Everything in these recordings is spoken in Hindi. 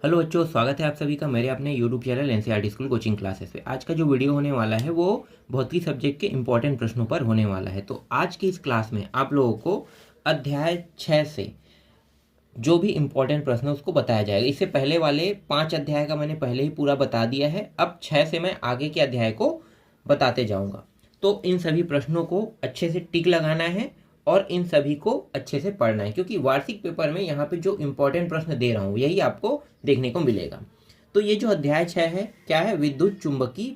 हेलो बच्चों, स्वागत है आप सभी का मेरे अपने YouTube channel NCERT school coaching classes पे। आज का जो वीडियो होने वाला है वो भौतिकी सब्जेक्ट के इंपॉर्टेंट प्रश्नों पर होने वाला है। तो आज की इस क्लास में आप लोगों को अध्याय 6 से जो भी इम्पोर्टेंट प्रश्न है उसको बताया जाएगा। इससे पहले वाले 5 अध्याय का मैंने पहले ही पूरा बता दिया है। अब 6 से मैं आगे के अध्याय को बताते जाऊँगा। तो इन सभी प्रश्नों को अच्छे से टिक लगाना है और इन सभी को अच्छे से पढ़ना है, क्योंकि वार्षिक पेपर में यहाँ पे जो इम्पोर्टेंट प्रश्न दे रहा हूँ यही आपको देखने को मिलेगा। तो ये जो अध्याय 6 है क्या है, विद्युत चुंबकीय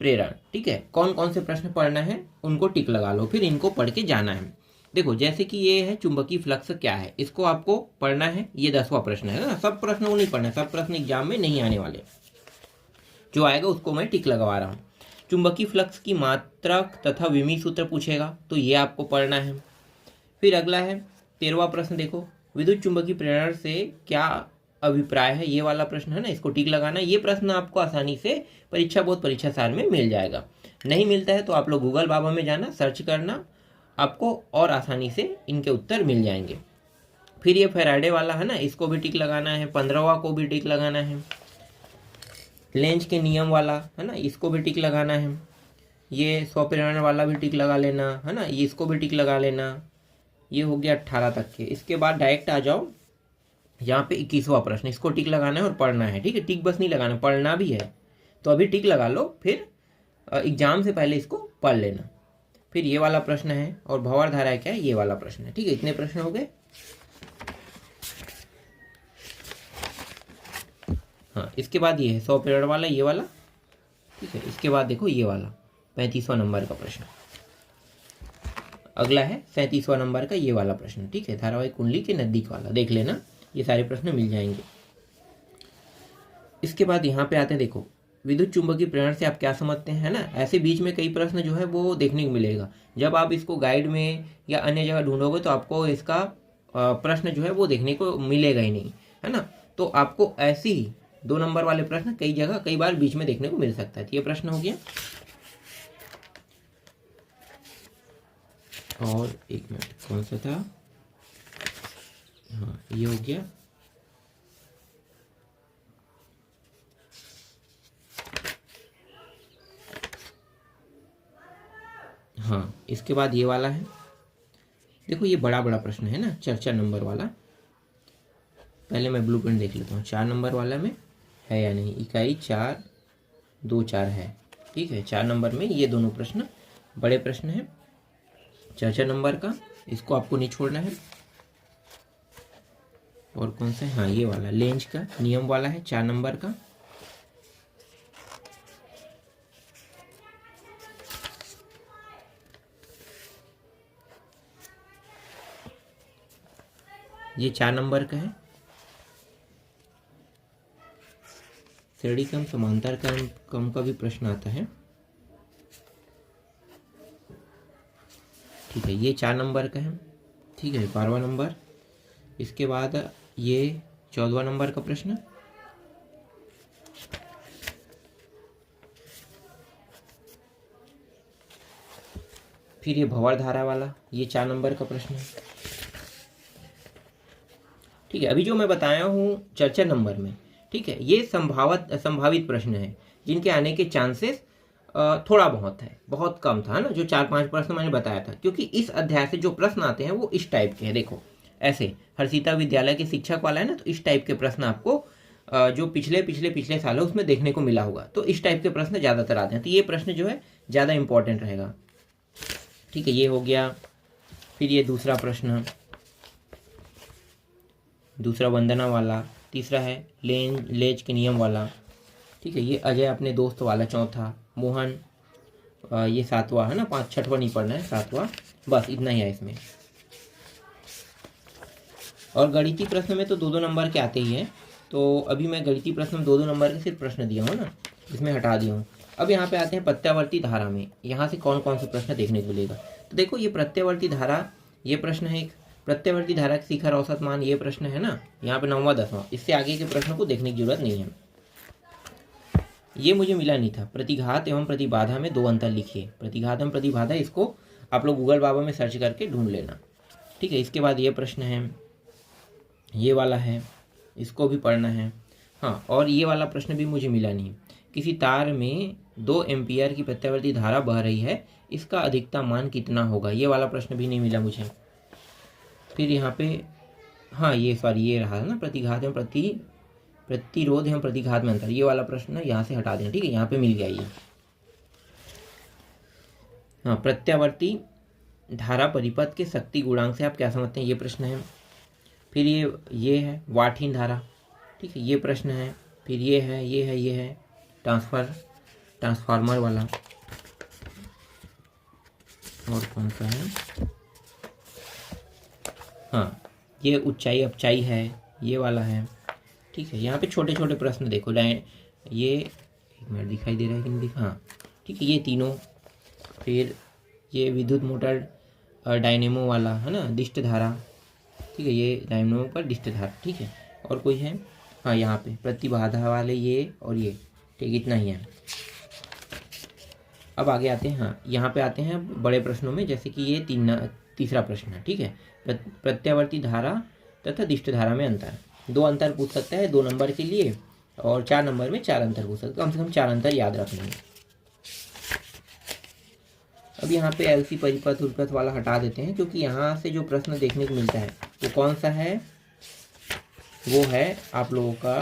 प्रेरण। ठीक है, कौन कौन से प्रश्न पढ़ना है उनको टिक लगा लो, फिर इनको पढ़ के जाना है। देखो, जैसे कि ये है चुंबकीय फ्लक्स क्या है, इसको आपको पढ़ना है। ये 10वां प्रश्न है ना। सब प्रश्नों को नहीं पढ़ना है, सब प्रश्न एग्जाम में नहीं आने वाले। जो आएगा उसको मैं टिक लगवा रहा हूँ। चुंबकीय फ्लक्स की मात्रा तथा विमी सूत्र पूछेगा तो ये आपको पढ़ना है। फिर अगला है 13वां प्रश्न। देखो, विद्युत चुंबकीय प्रेरण से क्या अभिप्राय है, ये वाला प्रश्न है ना, इसको टिक लगाना। ये प्रश्न आपको आसानी से परीक्षा बोध परीक्षा सार में मिल जाएगा। नहीं मिलता है तो आप लोग गूगल बाबा में जाना, सर्च करना, आपको और आसानी से इनके उत्तर मिल जाएंगे। फिर ये फैराडे वाला है ना, इसको भी टिक लगाना है। 15वां को भी टिक लगाना है। लेंज के नियम वाला है ना, इसको भी टिक लगाना है। ये स्वप्रेरण वाला भी टिक लगा लेना है ना, ये इसको भी टिक लगा लेना। ये हो गया 18 तक के। इसके बाद डायरेक्ट आ जाओ यहाँ पे 21वां प्रश्न, इसको टिक लगाना है और पढ़ना है। ठीक है, टिक बस नहीं लगाना, पढ़ना भी है। तो अभी टिक लगा लो, फिर एग्जाम से पहले इसको पढ़ लेना। फिर ये वाला प्रश्न है, और भंवर धारा क्या है, ये वाला प्रश्न है। ठीक है, इतने प्रश्न हो गए। हाँ, इसके बाद ये है 100 पीरियड वाला, ये वाला। ठीक है, इसके बाद देखो ये वाला 35वां नंबर का प्रश्न। अगला है 37वां नंबर का ये वाला प्रश्न। ठीक है, धारावाहिक कुंडली के नजदीक वाला देख लेना, ये सारे प्रश्न मिल जाएंगे। इसके बाद यहाँ पे आते हैं, देखो विद्युत चुंबकीय प्रेरण से आप क्या समझते हैं, है ना। ऐसे बीच में कई प्रश्न जो है वो देखने को मिलेगा। जब आप इसको गाइड में या अन्य जगह ढूंढोगे तो आपको इसका प्रश्न जो है वो देखने को मिलेगा ही नहीं, है ना। तो आपको ऐसे ही 2 नंबर वाले प्रश्न कई जगह कई बार बीच में देखने को मिल सकता है। तो ये प्रश्न हो गया। और एक मिनट, कौन सा था, हाँ ये हो गया। हाँ, इसके बाद ये वाला है। देखो ये बड़ा बड़ा प्रश्न है ना, 4 नंबर वाला। पहले मैं ब्लूप्रिंट देख लेता हूँ, 4 नंबर वाला में है या नहीं। इकाई 4, 2, 4 है। ठीक है, 4 नंबर में ये दोनों प्रश्न बड़े प्रश्न हैं। 4 नंबर का, इसको आपको नहीं छोड़ना है। और कौन सा है, हाँ ये वाला लेंज का नियम वाला है, 4 नंबर का। ये 4 नंबर का है। श्रेणी क्रम समांतर क्रम का भी प्रश्न आता है। ठीक है, ये 4 नंबर का है। ठीक है, 12वां नंबर। इसके बाद ये 14वां नंबर का प्रश्न। फिर ये भंवर धारा वाला, ये 4 नंबर का प्रश्न है। ठीक है, अभी जो मैं बताया हूँ 4 नंबर में, ठीक है, ये संभावित प्रश्न है जिनके आने के चांसेस थोड़ा बहुत है, बहुत कम था ना। जो 4-5 प्रश्न मैंने बताया था, क्योंकि इस अध्याय से जो प्रश्न आते हैं वो इस टाइप के हैं। देखो ऐसे हरसीता विद्यालय के शिक्षक वाला है ना, तो इस टाइप के प्रश्न आपको जो पिछले साल है उसमें देखने को मिला होगा। तो इस टाइप के प्रश्न ज़्यादातर आते हैं, तो ये प्रश्न जो है ज़्यादा इंपॉर्टेंट रहेगा। ठीक है, ये हो गया। फिर ये दूसरा प्रश्न, दूसरा वंदना वाला। तीसरा है लेंज के नियम वाला। ठीक है, ये अजय अपने दोस्त वाला। चौथा मोहन, ये 7वां है ना, 5 6वां नहीं पढ़ना है, 7वां। बस इतना ही है इसमें। और गणितीय प्रश्न में तो 2-2 नंबर के आते ही हैं। तो अभी मैं गणितीय प्रश्न में 2-2 नंबर के सिर्फ प्रश्न दिया हूँ ना, इसमें हटा दिया हूँ। अब यहाँ पे आते हैं प्रत्यावर्ती धारा में। यहाँ से कौन कौन से प्रश्न देखने को मिलेगा। तो देखो ये प्रत्यावर्ती धारा, ये प्रश्न है एक। प्रत्यावर्ती धारा के शिखर औसत मान, ये प्रश्न है ना, यहाँ पे 9वां 10वां। इससे आगे के प्रश्नों को देखने की जरूरत नहीं है। ये मुझे मिला नहीं था। प्रतिघात एवं प्रतिबाधा में 2 अंतर लिखिए। प्रतिघात एवं प्रतिबाधा, इसको आप लोग गूगल बाबा में सर्च करके ढूंढ लेना। ठीक है, इसके बाद ये प्रश्न है, ये वाला है, इसको भी पढ़ना है। हाँ, और ये वाला प्रश्न भी मुझे मिला नहीं। किसी तार में 2 एम्पियर की प्रत्यावर्ती धारा बह रही है, इसका अधिकतम मान कितना होगा? ये वाला प्रश्न भी नहीं मिला मुझे। फिर यहाँ पे हाँ, ये सॉरी, ये रहा ना, प्रतिघात एवं प्रतिरोध एवं प्रतिघात में अंतर, ये वाला प्रश्न यहाँ से हटा देना, ठीक है। यहाँ पे मिल गया ये। हाँ, प्रत्यावर्ती धारा परिपथ के शक्ति गुणांक से आप क्या समझते हैं, ये प्रश्न है। फिर ये है वाटहीन धारा, ठीक है, ये प्रश्न है। फिर ये है ट्रांसफार्मर वाला। और कौन सा है? हाँ, ये ऊंचाई अपचाई है, ये वाला है, ठीक है। यहाँ पे छोटे छोटे प्रश्न देखो, ये एक मिनट दिखाई दे रहा है कि नहीं दिखा? हाँ, ठीक है, ये तीनों। फिर ये विद्युत मोटर डायनेमो वाला है ना, दिष्ट धारा, ठीक है, ये डायनेमो पर दिष्ट धारा, ठीक है। और कोई है? हाँ, यहाँ पे प्रतिबाधा वाले ये और ये, ठीक, इतना ही है। अब आगे आते हैं, हाँ, यहाँ पे आते हैं बड़े प्रश्नों में, जैसे कि ये तीसरा प्रश्न है, ठीक है। प्रत्यावर्ती धारा तथा दिष्ट धारा में अंतर, 2 अंतर पूछ सकता है 2 नंबर के लिए, और 4 नंबर में 4 अंतर पूछ सकता है। कम से कम 4 अंतर याद रख लेंगे। अब यहाँ पे एलसी परिपथ उल्पथ वाला हटा देते हैं, क्योंकि यहाँ से जो प्रश्न देखने को मिलता है वो कौन सा है? वो है आप लोगों का,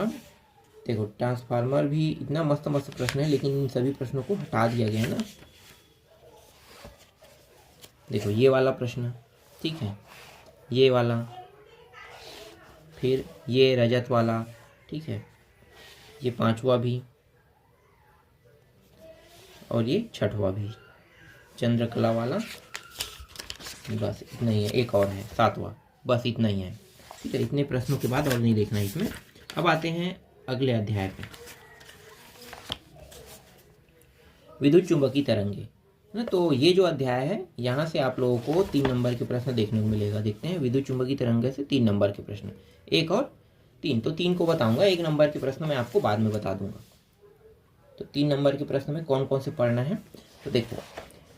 देखो, ट्रांसफार्मर भी इतना मस्त मस्त प्रश्न है, लेकिन इन सभी प्रश्नों को हटा दिया गया है ना। देखो, ये वाला प्रश्न, ठीक है, ये वाला, फिर ये रजत वाला, ठीक है, ये 5वां भी, और ये 6वां भी, चंद्रकला वाला। बस इतना ही है। एक और है 7वां, बस इतना ही है, ठीक है। इतने प्रश्नों के बाद और नहीं देखना है इसमें। अब आते हैं अगले अध्याय पे, विद्युत चुंबकीय तरंगे ना। तो ये जो अध्याय है, यहाँ से आप लोगों को 3 नंबर के प्रश्न देखने को मिलेगा। देखते हैं, विद्युत चुंबकीय तरंगे से 3 नंबर के प्रश्न, 1 और 3। तो 3 को बताऊंगा, 1 नंबर के प्रश्न मैं आपको बाद में बता दूंगा। तो 3 नंबर के प्रश्न में कौन कौन से पढ़ना है, तो देखो,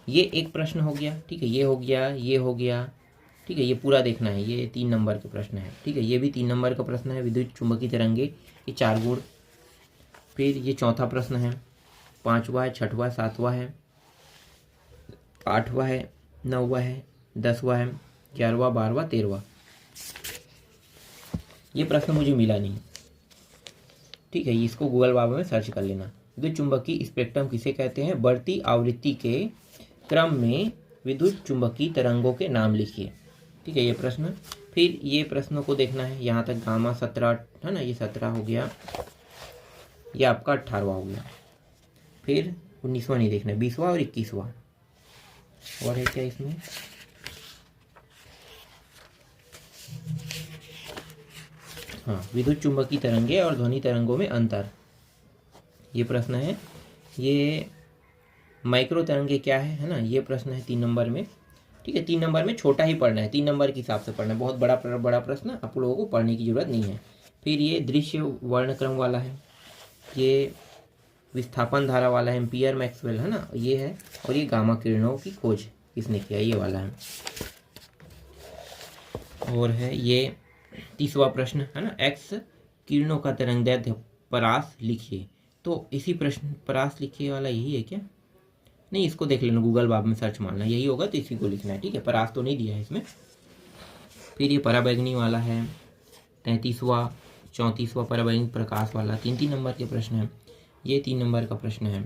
ये एक प्रश्न हो गया, ठीक है, ये हो गया, ये हो गया, ठीक है, ये पूरा देखना है, ये 3 नंबर के प्रश्न है, ठीक है। ये भी 3 नंबर का प्रश्न है, विद्युत चुंबकीय तरंगे, ये 4 गुण। फिर ये 4था प्रश्न है, 5वां है, 6वां, 7वां है, 8वां है, 9वां है, 10वां है, 11वां, 12वां, 13वां। ये प्रश्न मुझे मिला नहीं, ठीक है, इसको गूगल बाबा में सर्च कर लेना। विद्युत चुंबकीय स्पेक्ट्रम किसे कहते हैं? बढ़ती आवृत्ति के क्रम में विद्युत चुंबकीय तरंगों के नाम लिखिए, ठीक है, ये प्रश्न। फिर ये प्रश्नों को देखना है, यहाँ तक गामा 17 है ना, ये 17 हो गया, ये आपका 18वां हो गया। फिर 19वां नहीं देखना है, 20वां और 21वां। और है क्या इसमें? हाँ, विद्युत चुंबकीय तरंगे और ध्वनि तरंगों में अंतर, ये प्रश्न है। ये माइक्रो तरंगे क्या है ना, ये प्रश्न है 3 नंबर में, ठीक है। 3 नंबर में छोटा ही पढ़ना है, 3 नंबर के हिसाब से पढ़ना है, बहुत बड़ा प्रश्न आप लोगों को पढ़ने की जरूरत नहीं है। फिर ये दृश्य वर्णक्रम वाला है, ये विस्थापन धारा वाला है, एम्पियर मैक्सवेल है ना, ये है। और ये गामा किरणों की खोज किसने किया, ये वाला है। और है ये 30वां प्रश्न है ना, एक्स किरणों का तरंगदैर्ध्य परास लिखिए। तो इसी प्रश्न परास लिखिए वाला यही है क्या? नहीं, इसको देख लेना, गूगल बाब में सर्च मारना, यही होगा तो इसी को लिखना है, ठीक है। परास तो नहीं दिया है इसमें। फिर ये पराबैंगनी वाला है, 33वां, 34वां पराबैंगनी प्रकाश वाला, 3 नंबर के प्रश्न है। ये 3 नंबर का प्रश्न है,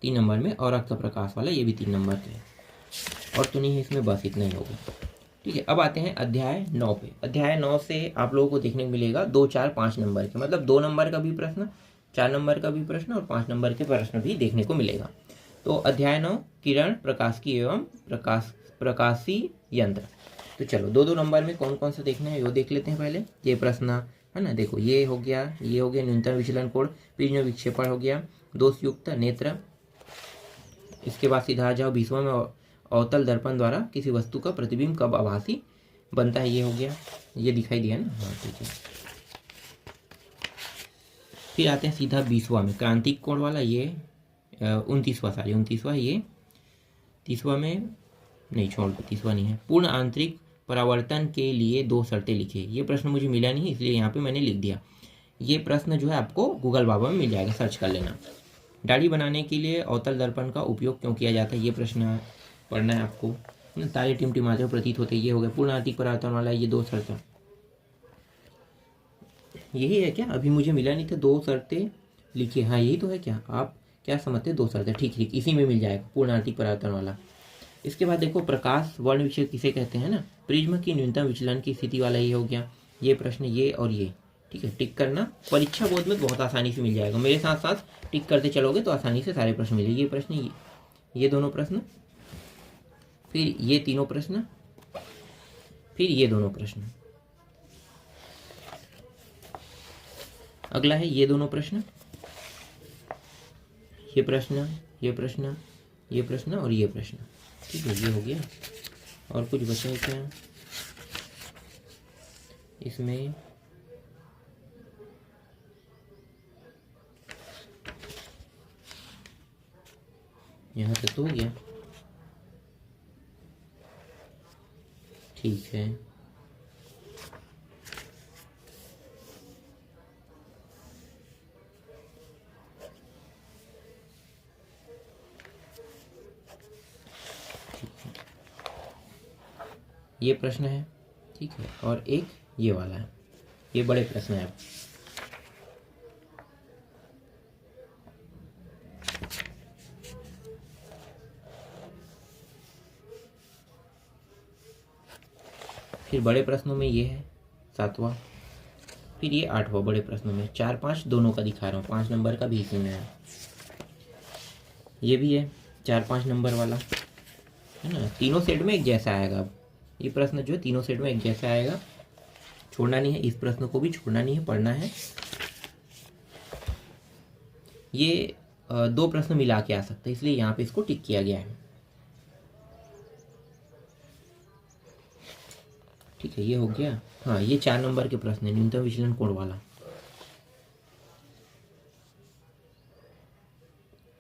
3 नंबर में। और रक्त प्रकाश वाला, ये भी 3 नंबर के है। और तो नहीं है इसमें, बस इतना ही होगा, ठीक है। अब आते हैं अध्याय 9 पे। अध्याय 9 से आप लोगों को देखने को मिलेगा 2, 4, 5 नंबर के, मतलब 2 नंबर का भी प्रश्न, 4 नंबर का भी प्रश्न और 5 नंबर के प्रश्न भी देखने को मिलेगा। तो अध्याय 9, किरण प्रकाशिकी एवं प्रकाशी यंत्र। तो चलो 2-2 नंबर में कौन कौन सा देखना है वो देख लेते हैं पहले। ये प्रश्न है ना, देखो, ये हो गया, ये हो गया न्यूनतम विचलन कोण, पिजनो विक्षेपण हो गया, दोषयुक्त नेत्र। इसके बाद सीधा जाओ 20वां में, अवतल दर्पण द्वारा किसी वस्तु का प्रतिबिंब कब आभासी बनता है, ये हो गया, ये दिखाई दिया ना, हाँ, ठीक है। फिर आते हैं सीधा 20वां में, क्रांतिक कोण वाला, ये 29वां, ये 30वां में नहीं, छोड़ दो, 30वां नहीं है। पूर्ण आंतरिक परावर्तन के लिए 2 शर्तें लिखे। ये प्रश्न मुझे मिला नहीं, इसलिए यहाँ पे मैंने लिख दिया। ये प्रश्न जो है आपको गूगल बाबा में मिल जाएगा, सर्च कर लेना। दाढ़ी बनाने के लिए अवतल दर्पण का उपयोग क्यों किया जाता है, ये प्रश्न पढ़ना है आपको। तारे टिमटिमाते हुए प्रतीत होते, ये हो गया। पूर्ण आर्थिक परावर्तन वाला ये 2 शर्तें, यही है क्या? अभी मुझे मिला नहीं था, 2 शर्तें लिखिए। हाँ यही तो है क्या? आप क्या समझते हैं 2 शर्तें? ठीक ठीक, इसी में मिल जाएगा पूर्ण आर्थिक परावर्तन वाला। इसके बाद देखो, प्रकाश वर्ण विचलन किसे कहते हैं ना, प्रिज्म की न्यूनतम विचलन की स्थिति वाला ये हो गया। ये प्रश्न ये और ये, ठीक है, टिक करना। परीक्षा बोध में बहुत आसानी से मिल जाएगा, मेरे साथ साथ टिक करते चलोगे तो आसानी से सारे प्रश्न मिलेंगे। ये प्रश्न, ये दोनों प्रश्न, फिर ये तीनों प्रश्न, फिर ये दोनों प्रश्न। अगला है ये दोनों प्रश्न, ये प्रश्न, ये प्रश्न, ये प्रश्न और ये प्रश्न, ठीक है, ये हो गया। और कुछ बचा है क्या इसमें? यहाँ तक तो हो गया, ठीक है। ये प्रश्न है, ठीक है, और एक ये वाला है, ये बड़े प्रश्न है। फिर बड़े प्रश्नों में ये है 7वां, फिर ये 8वां बड़े प्रश्नों में। 4, 5 दोनों का दिखा रहा हूँ, 5 नंबर का भी इसी में है। ये भी है 4, 5 नंबर वाला, है ना। तीनों सेट में एक जैसा आएगा। अब ये प्रश्न जो है तीनों सेट में एक जैसा आएगा, छोड़ना नहीं है, इस प्रश्न को भी छोड़ना नहीं है, पढ़ना है। ये 2 प्रश्न मिला के आ सकते हैं, इसलिए यहाँ पे इसको टिक किया गया है, ठीक है। ये हो गया। हाँ ये 4 नंबर के प्रश्न है, न्यूनतम विचलन कोण वाला।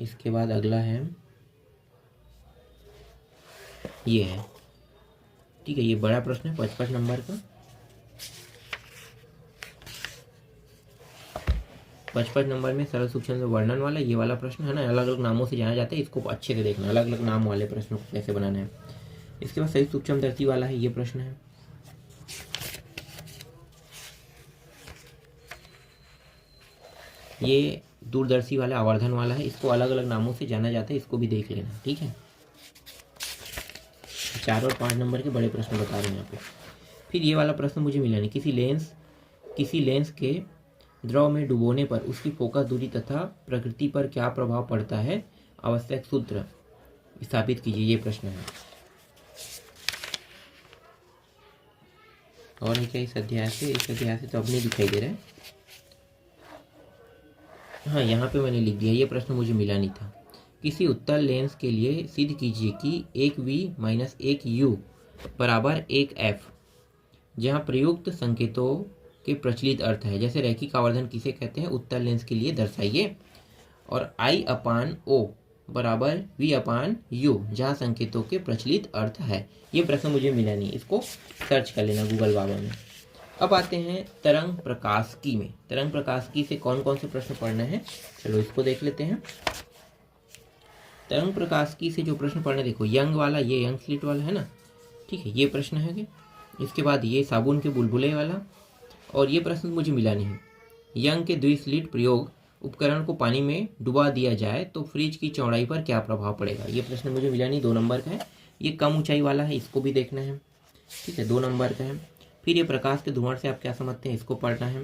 इसके बाद अगला है ये है, ठीक है, ये बड़ा प्रश्न है 55 नंबर का। 55 नंबर में सरल सूक्ष्म वर्णन वाला ये वाला प्रश्न है ना, अलग अलग नामों से जाना जाता है, इसको अच्छे से देखना, अलग अलग नाम वाले प्रश्नों को कैसे बनाना है। इसके बाद सही सूक्ष्म दर्शी वाला है, ये प्रश्न है। ये दूरदर्शी वाला आवर्धन वाला है, इसको अलग अलग नामों से जाना जाता है, इसको भी देख लेना, ठीक है। 4 और 5 नंबर के बड़े प्रश्न बता रहे हैं यहाँ पे। फिर ये वाला प्रश्न मुझे मिला नहीं, किसी लेंस के द्रव में डुबोने पर उसकी फोकस दूरी तथा प्रकृति पर क्या प्रभाव पड़ता है, आवश्यक सूत्र स्थापित कीजिए, ये प्रश्न है। और है क्या इस अध्याय से? इस अध्याय से तो अब नहीं दिखाई दे रहा है। हाँ यहाँ पे मैंने लिख दिया, ये प्रश्न मुझे मिला नहीं था। किसी उत्तल लेंस के लिए सिद्ध कीजिए कि 1v माइनस 1u बराबर 1f, जहाँ प्रयुक्त संकेतों के प्रचलित अर्थ है। जैसे रैखिक आवर्धन किसे कहते हैं, उत्तल लेंस के लिए दर्शाइए। और I/O बराबर V/U, जहाँ संकेतों के प्रचलित अर्थ है। ये प्रश्न मुझे मिला नहीं, इसको सर्च कर लेना गूगल बाबा में। अब आते हैं तरंग प्रकाशिकी में। तरंग प्रकाशिकी से कौन कौन से प्रश्न पढ़ने हैं, चलो इसको देख लेते हैं। तरंग प्रकाशिकी से जो प्रश्न पढ़ने, देखो यंग वाला, ये यंग स्लिट वाला है ना, ठीक है, ये प्रश्न है। इसके बाद ये साबुन के बुलबुले वाला, और ये प्रश्न मुझे मिला नहीं। यंग के द्विस्लिट प्रयोग उपकरण को पानी में डुबा दिया जाए तो फ्रिज की चौड़ाई पर क्या प्रभाव पड़ेगा, ये प्रश्न मुझे मिला नहीं, 2 नंबर का है। ये कम ऊंचाई वाला है, इसको भी देखना है, ठीक है, 2 नंबर का है। फिर ये प्रकाश के ध्रुवण से आप क्या समझते हैं, इसको पढ़ना है।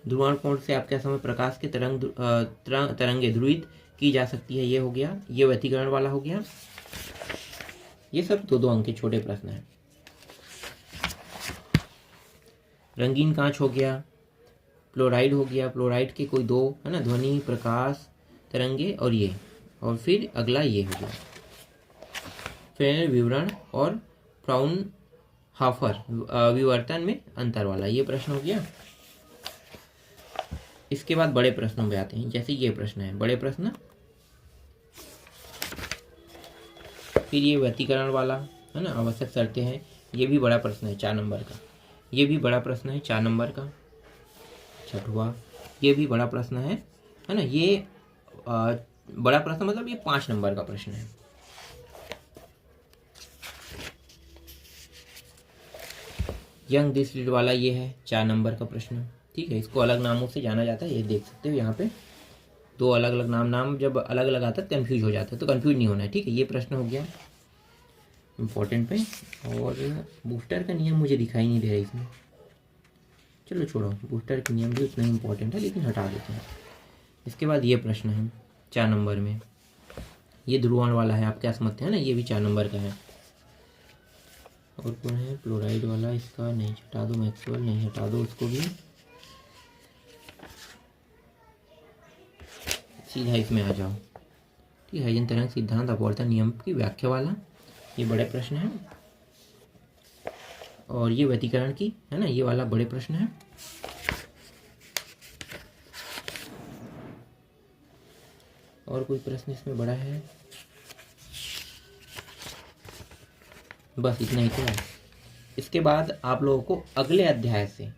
ध्रुवण कोण से आप क्या समझ, प्रकाश के तरंगे ध्रुवित की जा सकती है, ये हो गया। ये व्यतिकरण वाला हो गया। ये सब 2-2 अंक के छोटे प्रश्न हैं। रंगीन कांच हो गया, फ्लोराइड हो गया, फ्लोराइड के कोई 2 है ना, ध्वनि, प्रकाश, तरंगे और ये, और फिर अगला ये हो गया फ्रेनेल विवरण और फ्राउनहोफर विवर्तन में अंतर वाला, ये प्रश्न हो गया। इसके बाद बड़े प्रश्नों में आते हैं, जैसे ये प्रश्न है, बड़े प्रश्न। फिर ये व्यतिकरण वाला है ना, आवश्यक शर्तें हैं, ये भी बड़ा प्रश्न है 4 नंबर का। ये भी बड़ा प्रश्न है 4 नंबर का। 6वां ये भी बड़ा प्रश्न है ना। ये बड़ा प्रश्न मतलब ये 5 नंबर का प्रश्न है। यंग दिस रीड वाला ये है 4 नंबर का प्रश्न, ठीक है। इसको अलग नामों से जाना जाता है, ये देख सकते हो यहाँ पे 2 अलग अलग नाम जब अलग अलग आता है कन्फ्यूज हो जाता है, तो कन्फ्यूज नहीं होना है, ठीक है। ये प्रश्न हो गया इम्पोर्टेंट पे। और बूस्टर का नियम मुझे दिखाई नहीं दे रहा इसमें, चलो छोड़ो, बूस्टर का नियम भी उतना इम्पोर्टेंट है लेकिन हटा देते हैं। इसके बाद ये प्रश्न है 4 नंबर में, ये ध्रुवण वाला है, आप क्या समझते हैं ना, ये भी 4 नंबर का है। और कौन है फ्लोराइड वाला, इसका नहीं हटा दो, मैक्सवेल नहीं हटा दो उसको भी, सीधा इसमें आ जाओ, ठीक है। हाइजेन तरंग सिद्धांत अपवर्तन नियम की व्याख्या वाला ये बड़े प्रश्न है। और ये व्यतिकरण की है ना, ये वाला बड़े प्रश्न है। और कोई प्रश्न इसमें बड़ा है, बस इतना ही तो है। इसके बाद आप लोगों को अगले अध्याय से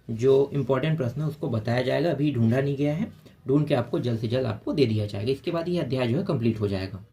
जो इम्पोर्टेंट प्रश्न है उसको बताया जाएगा, अभी ढूंढा नहीं गया है, ढूंढ के आपको जल्द से जल्द आपको दे दिया जाएगा। इसके बाद ये अध्याय जो है कंप्लीट हो जाएगा।